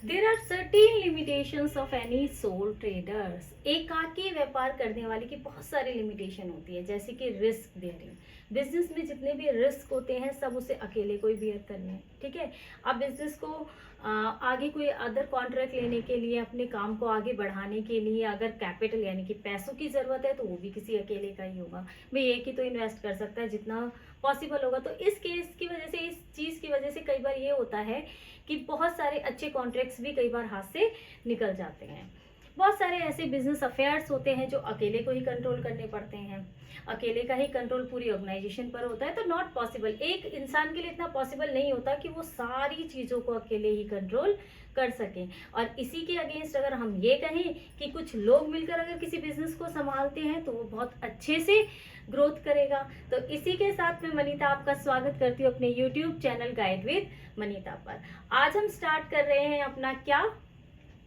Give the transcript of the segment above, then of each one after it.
There are certain limitations of any sole traders. एकाकी व्यापार करने वाले की बहुत सारी लिमिटेशन होती है, जैसे कि रिस्क बेयरिंग। बिजनेस में जितने भी रिस्क होते हैं सब उसे अकेले को ही बियर करने हैं। ठीक है, आप बिजनेस को आगे कोई अदर कॉन्ट्रैक्ट लेने के लिए, अपने काम को आगे बढ़ाने के लिए अगर कैपिटल यानी कि पैसों की जरूरत है तो वो भी किसी अकेले का ही होगा। भाई एक ही तो इन्वेस्ट कर सकता है जितना पॉसिबल होगा। तो इस केस की वजह से, इस चीज की वजह से कई बार ये होता है कि बहुत सारे अच्छे कॉन्ट्रैक्ट्स भी कई बार हाथ से निकल जाते हैं। बहुत सारे ऐसे बिजनेस अफेयर्स होते हैं जो अकेले को ही कंट्रोल करने पड़ते हैं। अकेले का ही कंट्रोल पूरी ऑर्गेनाइजेशन पर होता है, तो नॉट पॉसिबल। एक इंसान के लिए इतना पॉसिबल नहीं होता कि वो सारी चीजों को अकेले ही कंट्रोल कर सके। और इसी के अगेंस्ट अगर हम ये कहें कि कुछ लोग मिलकर अगर किसी बिजनेस को संभालते हैं तो वो बहुत अच्छे से ग्रोथ करेगा। तो इसी के साथ मैं मनीता आपका स्वागत करती हूँ अपने YouTube channel guide with Manita पर। आज हम स्टार्ट कर रहे हैं अपना क्या,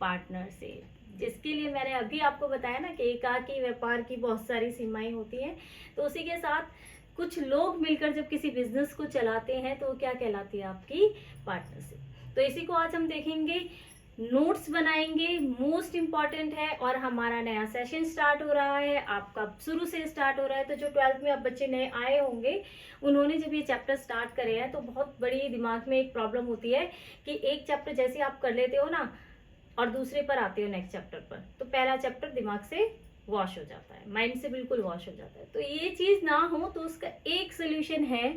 पार्टनरशिप, जिसके लिए मैंने अभी आपको बताया ना कि एकाकी व्यापार की बहुत सारी सीमाएं होती हैं। तो उसी के साथ कुछ लोग मिलकर जब किसी बिजनेस को चलाते हैं तो वो क्या कहलाती है, आपकी पार्टनरशिप। तो इसी को आज हम देखेंगे, नोट्स बनाएंगे, मोस्ट इम्पॉर्टेंट है। और हमारा नया सेशन स्टार्ट हो रहा है, आपका शुरू से स्टार्ट हो रहा है। तो जो 12th में अब बच्चे नए आए होंगे, उन्होंने जब ये चैप्टर स्टार्ट करे हैं तो बहुत बड़ी दिमाग में एक प्रॉब्लम होती है कि एक चैप्टर जैसे आप कर लेते हो ना और दूसरे पर आते हो नेक्स्ट चैप्टर पर, तो पहला चैप्टर दिमाग से वॉश हो जाता है, माइंड से बिल्कुल वॉश हो जाता है। तो ये चीज ना हो तो उसका एक सोल्यूशन है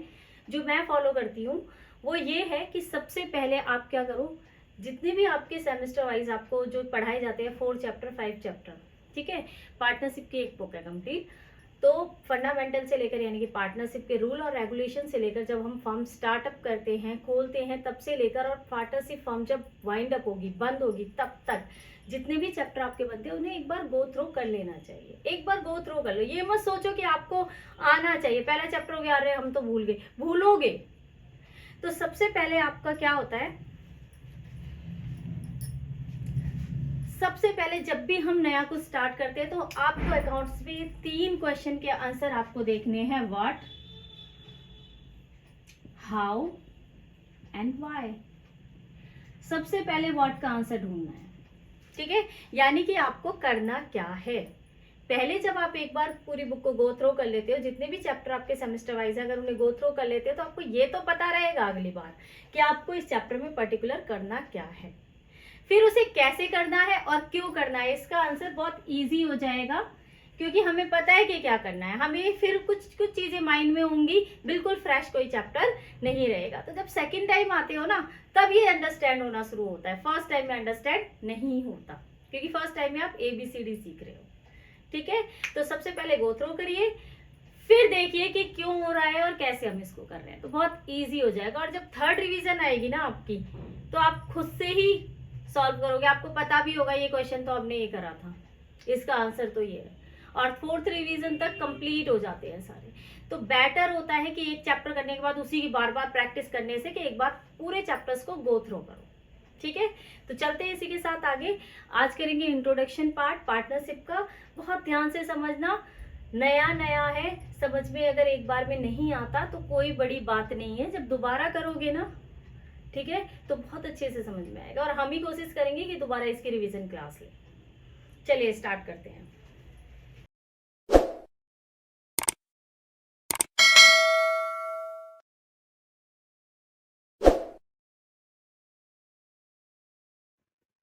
जो मैं फॉलो करती हूँ, वो ये है कि सबसे पहले आप क्या करो, जितने भी आपके सेमेस्टर वाइज आपको जो पढ़ाए जाते हैं 4 चैप्टर 5 चैप्टर, ठीक है, पार्टनरशिप की एक बुक है कंप्लीट। तो फंडामेंटल से लेकर यानी कि पार्टनरशिप के रूल और रेगुलेशन से लेकर, जब हम फर्म स्टार्टअप करते हैं, खोलते हैं, तब से लेकर, और पार्टनरशिप फर्म जब वाइंड अप होगी, बंद होगी, तब तक जितने भी चैप्टर आपके बनते हैं उन्हें एक बार गो थ्रू कर लेना चाहिए। एक बार गो थ्रू कर लो, ये मत सोचो कि आपको आना चाहिए। पहला चैप्टर हो गया, अरे हम तो भूल गए, भूलोगे। तो सबसे पहले आपका क्या होता है, सबसे पहले जब भी हम नया कुछ स्टार्ट करते हैं तो आपको अकाउंट्स में 3 क्वेश्चन के आंसर आपको देखने हैं, व्हाट, हाउ एंड व्हाई। सबसे पहले व्हाट का आंसर ढूंढना है, ठीक है, यानी कि आपको करना क्या है। पहले जब आप एक बार पूरी बुक को गो थ्रू कर लेते हो, जितने भी चैप्टर आपके सेमेस्टर वाइज है, अगर उन्हें गो थ्रू कर लेते हो तो आपको ये तो पता रहेगा अगली बार कि आपको इस चैप्टर में पर्टिकुलर करना क्या है। फिर उसे कैसे करना है और क्यों करना है, इसका आंसर बहुत इजी हो जाएगा, क्योंकि हमें पता है कि क्या करना है। हमें फिर कुछ कुछ चीजें माइंड में होंगी, बिल्कुल फ्रेश कोई चैप्टर नहीं रहेगा। तो जब सेकंड टाइम आते हो ना, तब ये अंडरस्टैंड होना शुरू होता है। फर्स्ट टाइम में अंडरस्टैंड नहीं होता, क्योंकि फर्स्ट टाइम में आप ABCD सीख रहे हो, ठीक है। तो सबसे पहले गो थ्रू करिए, फिर देखिए कि क्यों हो रहा है और कैसे हम इसको कर रहे हैं, तो बहुत इजी हो जाएगा। और जब थर्ड रिवीजन आएगी ना आपकी, तो आप खुद से ही सॉल्व करोगे, आपको पता भी होगा ये क्वेश्चन तो हमने ये करा था, इसका आंसर तो ये है। और 4th रिवीजन तक कंप्लीट हो जाते हैं सारे। तो बेटर होता है कि एक चैप्टर करने के बाद उसी की बार बार प्रैक्टिस करने से कि एक बार पूरे चैप्टर्स को गो थ्रू करो, ठीक है। तो चलते हैं इसी के साथ आगे। आज करेंगे इंट्रोडक्शन पार्ट पार्टनरशिप का। बहुत ध्यान से समझना, नया नया है, समझ में अगर एक बार में नहीं आता तो कोई बड़ी बात नहीं है, जब दोबारा करोगे ना, ठीक है, तो बहुत अच्छे से समझ में आएगा। और हम ही कोशिश करेंगे कि दोबारा इसकी रिवीजन क्लास ले। चलिए स्टार्ट करते हैं।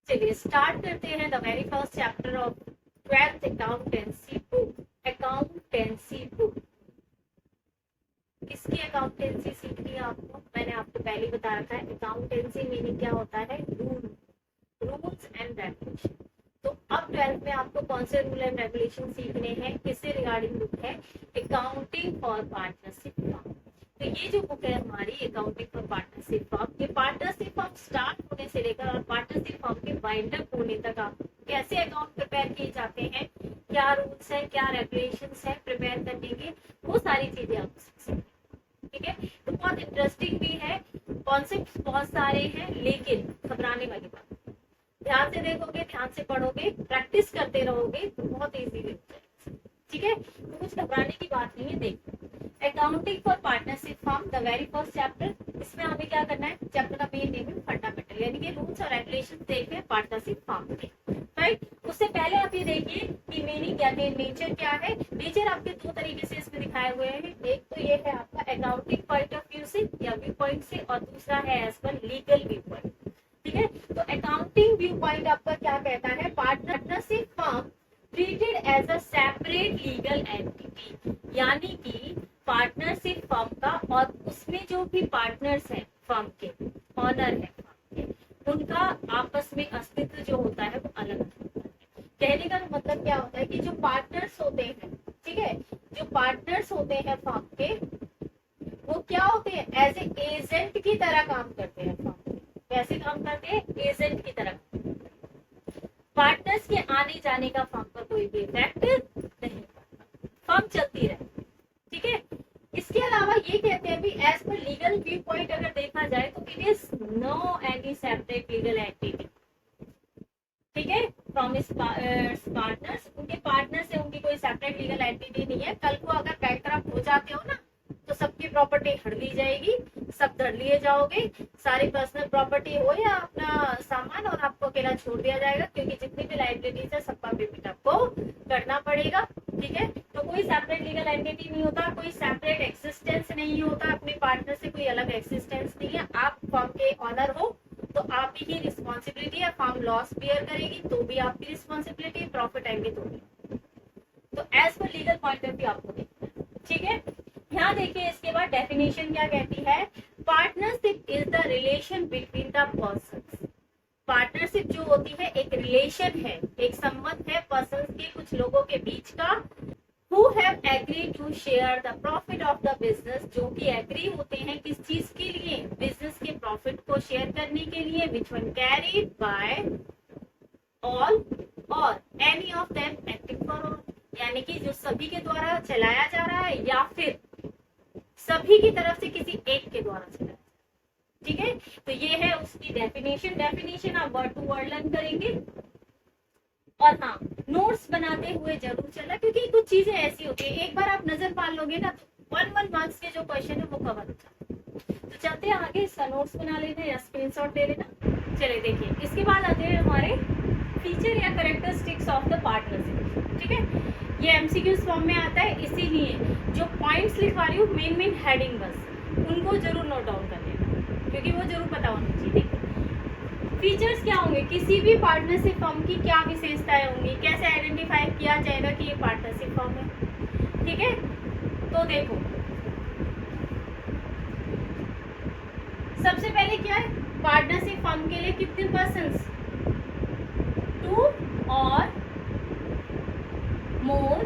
चलिए स्टार्ट करते हैं the very first chapter of 12th accountancy book. Accountancy book, किसकी अकाउंटेंसी सीखनी है आपको, मैंने आपको पहले बता रखा है। अकाउंटेंसी मीनिंग क्या होता है, रूल्स एंड रेगुलेशन। तो अब 12th में आपको कौन से रूल एंड रेगुलेशन सीखने हैं, किससे रिगार्डिंग बुक है, अकाउंटिंग फॉर पार्टनरशिप फर्म। तो ये जो बुक है हमारी अकाउंटिंग फॉर पार्टनरशिप फर्म, ये पार्टनरशिप फर्म स्टार्ट होने से लेकर और पार्टनरशिप फर्म के वाइंड अप होने तक आप कैसे अकाउंट प्रिपेयर किए जाते हैं, क्या रूल्स है, क्या रेगुलेशंस है प्रिपेयर करने के, वो सारी चीजें आप सीख सकते हैं, ठीक है। तो बहुत इंटरेस्टिंग भी है, कॉन्सेप्ट्स बहुत सारे हैं, लेकिन घबराने वाली बात, ध्यान से देखोगे, ध्यान से पढ़ोगे, प्रैक्टिस करते रहोगे तो बहुत इजीली हो जाएगा, ठीक है। तो कुछ घबराने की बात नहीं है। देखो accounting for partnership firm the very first chapter. इसमें हमें क्या करना है, चैप्टर का मेन नेम है फंडामेंटल, यानी कि रूल्स और रेगुलेशंस देख रहे हैं पार्टनरशिप फर्म के, राइट। उससे पहले आप ये देखिए कि मीनिंग क्या है, नेचर क्या है। नेचर आपके दो तरीके से इसमें दिखाए हुए हैं, एक तो ये है आपका अकाउंटिंग पॉइंट ऑफ व्यू से या व्यू पॉइंट से, और दूसरा है as per legal view point, ठीक है। तो अकाउंटिंग व्यू पॉइंट आपका क्या कहता है, partnership firm treated as a separate legal entity, यानी कि पार्टनरशिप फर्म का और उसमें जो भी पार्टनर्स हैं फर्म के, ऑनर है फर्म के, उनका आपस में अस्तित्व जो होता है वो अलग होता है। कहने का मतलब क्या होता है कि जो पार्टनर्स होते हैं, ठीक है, जो पार्टनर्स होते हैं फर्म के, वो क्या होते हैं, एज ए एजेंट की तरह काम करते हैं फर्म के। कैसे काम करते हैं, एजेंट की तरह। पार्टनर्स के आने जाने का फर्म पर कोई भी इफेक्ट नहीं पड़ता, फर्म चलती रहे, ठीक है। इसके अलावा ये कहते हैं भी as per legal view point अगर देखा जाए तो it is no any separate legal entity, ठीक है, फ्रॉम इस पार्टनर्स। उनके पार्टनर से उनकी कोई सेपरेट लीगल एंटिटी नहीं है। कल को अगर बैंकक्रप्ट हो जाते हो ना तो सबकी प्रॉपर्टी हड़ ली जाएगी, सब धर लिए जाओगे, सारी पर्सनल प्रॉपर्टी हो या अपना सामान, और आपको अकेला छोड़ दिया जाएगा, क्योंकि जितनी भी लाइबिलिटीज है सबका पेमेंट आपको करना पड़ेगा, ठीक है। तो कोई सेपरेट लीगल एंटिटी नहीं होता, कोई सेपरेट एक्सिस्टेंस नहीं होता, अपने पार्टनर से कोई अलग एक्सिस्टेंस नहीं है। आप फर्म के ऑनर हो तो आप ही रिस्पॉन्सिबिलिटी है, फर्म लॉस बियर करेगी तो भी आपकी रिस्पॉन्सिबिलिटी, प्रॉफिट आएंगे तो भी। तो as per legal point of view आपको देखना है, ठीक है। यहाँ देखिए इसके बाद डेफिनेशन क्या कहती है, partnership is the relation between the persons. Partnership जो होती है एक रिलेशन है, एक संबंध है पर्सन्स के, कुछ लोगों के बीच का, who have agreed to share the profit of the business, जो कि एग्री होते हैं किस चीज के लिए, बिजनेस के प्रॉफिट को शेयर करने के लिए, which one carried by all or any of them acting for all, यानी कि जो सभी के द्वारा चलाया जा रहा है या फिर सभी की तरफ से किसी एक के द्वारा चलाया, ठीक है। तो ये है उसकी डेफिनेशन आप वर्ड टू वर्ड लर्न करेंगे। और हाँ, नोट्स बनाते हुए जरूर चला, क्योंकि कुछ चीजें ऐसी होती है एक बार आप नजर पाल लोगे ना तो 1 मार्क्स के जो क्वेश्चन है वो कवर हो जाते हैं। तो चलते हैं आगे, इसका नोट्स बना लेना या स्क्रीनशॉट ले लेना। चले देखिए, इसके बाद आते हैं हमारे फीचर या कैरेक्टरिस्टिक्स ऑफ द पार्टनरशिप, ठीक है। ये एमसीक्यूज फॉर्म में आता है, इसीलिए जो पॉइंट्स लिखवा रही हूँ मेन हेडिंग बस, उनको जरूर नोट डाउन कर लेना, क्योंकि वो जरूर पता होना चाहिए। फीचर्स क्या होंगे, किसी भी पार्टनरशिप फर्म की क्या विशेषताएं होंगी, कैसे आइडेंटिफाई किया जाएगा कि ये पार्टनरशिप फर्म है, ठीक है। तो देखो, सबसे पहले क्या है, पार्टनरशिप फर्म के लिए कितने पर्सन्स, 2 और मोर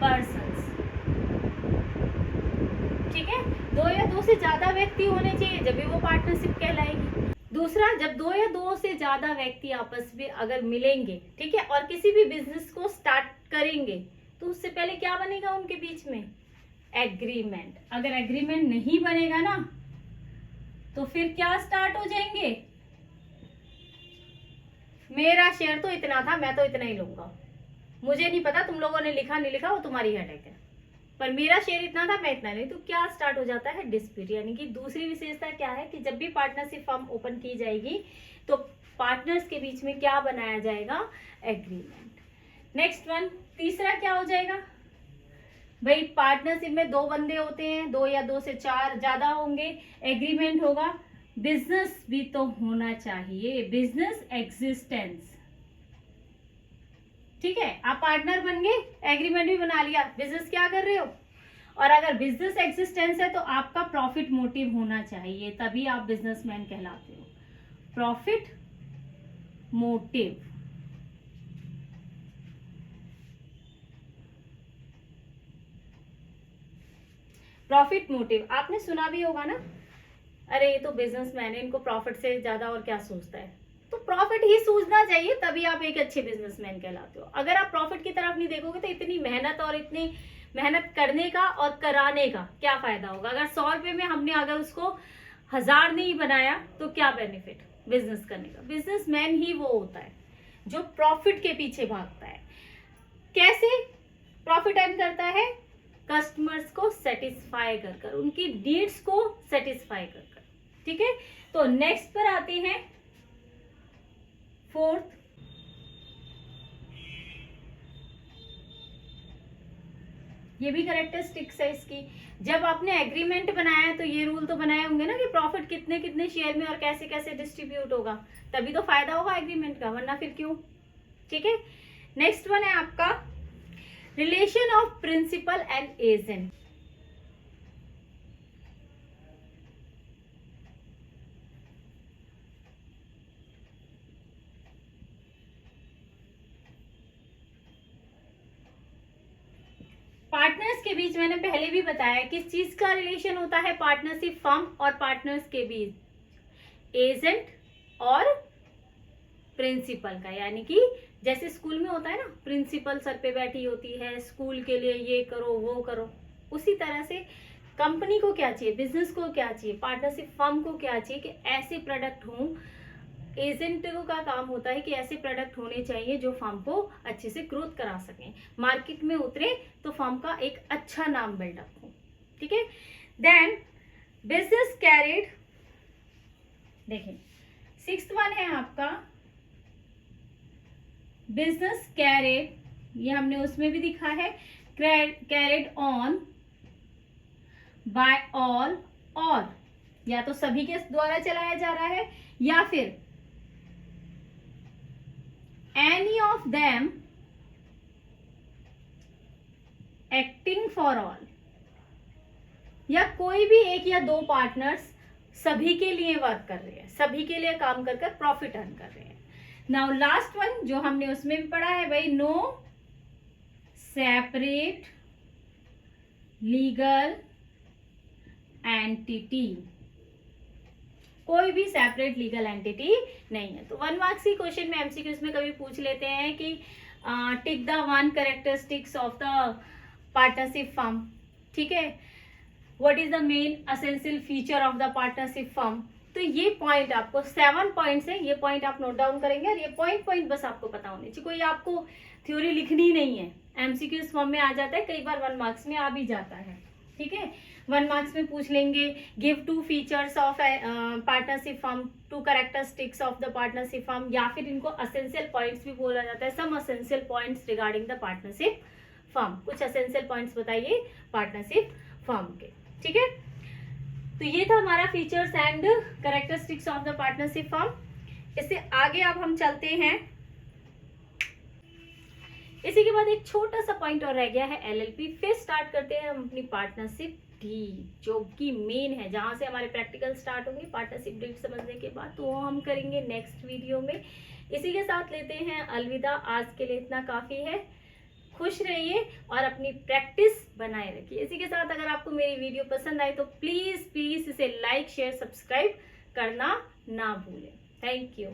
पर्सन्स, ठीक है। 2 या 2 से ज्यादा व्यक्ति होने चाहिए जब भी वो पार्टनरशिप कहलाएगी। दूसरा, जब 2 या 2 से ज्यादा व्यक्ति आपस में अगर मिलेंगे, ठीक है, और किसी भी बिजनेस को स्टार्ट करेंगे तो उससे पहले क्या बनेगा उनके बीच में, एग्रीमेंट। अगर एग्रीमेंट नहीं बनेगा ना तो फिर क्या स्टार्ट हो जाएंगे, मेरा शेयर तो इतना था, मैं तो इतना ही लूंगा, मुझे नहीं पता तुम लोगों ने लिखा नहीं लिखा, वो तुम्हारी हेडेक है, पर मेरा शेयर इतना था, मैं इतना नहीं। तो क्या स्टार्ट हो जाता है, डिस्प्यूट। यानी कि दूसरी विशेषता क्या है कि जब भी पार्टनरशिप फर्म ओपन की जाएगी तो पार्टनर्स के बीच में क्या बनाया जाएगा, एग्रीमेंट। नेक्स्ट वन, तीसरा क्या हो जाएगा भाई, पार्टनरशिप में 2 बंदे होते हैं, 2 या 2 से 4 ज्यादा होंगे, एग्रीमेंट होगा, बिजनेस भी तो होना चाहिए, बिजनेस एग्जिस्टेंस, ठीक है। आप पार्टनर बन गए, एग्रीमेंट भी बना लिया, बिजनेस क्या कर रहे हो, और अगर बिजनेस एक्सिस्टेंस है तो आपका प्रॉफिट मोटिव होना चाहिए, तभी आप बिजनेसमैन कहलाते हो। प्रॉफिट मोटिव, प्रॉफिट मोटिव आपने सुना भी होगा ना, अरे ये तो बिजनेसमैन है, इनको प्रॉफिट से ज्यादा और क्या सोचता है, तो प्रॉफिट ही सूझना चाहिए, तभी आप एक अच्छे बिजनेसमैन कहलाते हो। अगर आप प्रॉफिट की तरफ नहीं देखोगे तो इतनी मेहनत और इतनी मेहनत करने का और कराने का क्या फायदा होगा। अगर 100 रुपए में हमने अगर उसको 1000 नहीं बनाया तो क्या बेनिफिट बिजनेस करने का। बिजनेसमैन ही वो होता है जो प्रॉफिट के पीछे भागता है। कैसे, प्रॉफिट अर्न करता है कस्टमर्स को सेटिस्फाई कर कर, उनकी नीड्स को सेटिस्फाई कर कर। ठीक है, तो नेक्स्ट पर आते हैं फोर्थ, ये भी कैरेक्टरिस्टिक्स है इसकी। जब आपने एग्रीमेंट बनाया है तो ये रूल तो बनाए होंगे ना कि प्रॉफिट कितने कितने शेयर में और कैसे कैसे डिस्ट्रीब्यूट होगा, तभी तो फायदा होगा एग्रीमेंट का, वरना फिर क्यों। ठीक है, नेक्स्ट वन है आपका relation of principal and agent. Partners के बीच मैंने पहले भी बताया किस चीज का रिलेशन होता है, पार्टनरशिप फर्म और पार्टनर्स के बीच, एजेंट और प्रिंसिपल का। यानी कि जैसे स्कूल में होता है ना, प्रिंसिपल सर पे बैठी होती है, स्कूल के लिए ये करो वो करो, उसी तरह से कंपनी को क्या चाहिए, बिजनेस को क्या चाहिए, पार्टनरशिप फर्म को क्या चाहिए कि ऐसे प्रोडक्ट हों। एजेंट का काम होता है कि ऐसे प्रोडक्ट होने चाहिए जो फर्म को अच्छे से ग्रोथ करा सकें, मार्केट में उतरे तो फर्म का एक अच्छा नाम बिल्डअप हो। ठीक है, देन बिजनेस कैरिड, देखें सिक्स्थ वन है आपका बिजनेस कैरिड, ये हमने उसमें भी दिखा है, कैरिड ऑन बाय ऑल, और या तो सभी के द्वारा चलाया जा रहा है या फिर any of them acting for all, या कोई भी एक या दो पार्टनर्स सभी के लिए वर्क कर रहे हैं, सभी के लिए काम कर कर प्रॉफिट अर्न कर रहे हैं। नाउ लास्ट वन जो हमने उसमें भी पढ़ा है भाई, नो सेपरेट लीगल एंटिटी, कोई भी सेपरेट लीगल एंटिटी नहीं है। तो 1 मार्क्स की क्वेश्चन में एमसीक्यूज में कभी पूछ लेते हैं कि tick the 1 characteristics of the partnership firm. ठीक है, what is the main essential feature of the partnership firm. तो ये पॉइंट आपको 7 पॉइंट्स है, ये पॉइंट आप नोट डाउन करेंगे और ये पॉइंट बस आपको पता होने चाहिए, कोई आपको थ्योरी लिखनी नहीं है। एमसीक्यूज फॉर्म में आ जाता है, कई बार 1 मार्क्स में आ भी जाता है। ठीक है, 1 मार्क्स में पूछ लेंगे give 2 features of partnership firm, 2 characteristics of the partnership firm, या फिर इनको एसेंशियल पॉइंट्स भी बोला जाता है, some essential points regarding the partnership firm. कुछ एसेंशियल पॉइंट्स बताइए पार्टनरशिप फर्म के। ठीक है, तो ये था हमारा features and characteristics of the partnership firm. इससे आगे अब हम चलते हैं, इसी के बाद एक छोटा सा पॉइंट और रह गया है एलएलपी, फिर स्टार्ट करते हैं हम अपनी पार्टनरशिप डीड, जो कि मेन है, जहां से हमारे प्रैक्टिकल स्टार्ट होंगे पार्टनरशिप डीड समझने के बाद, तो वो हम करेंगे नेक्स्ट वीडियो में। इसी के साथ लेते हैं अलविदा, आज के लिए इतना काफी है। खुश रहिए और अपनी प्रैक्टिस बनाए रखिए। इसी के साथ अगर आपको मेरी वीडियो पसंद आए तो प्लीज प्लीज इसे लाइक शेयर सब्सक्राइब करना ना भूलें। Thank you.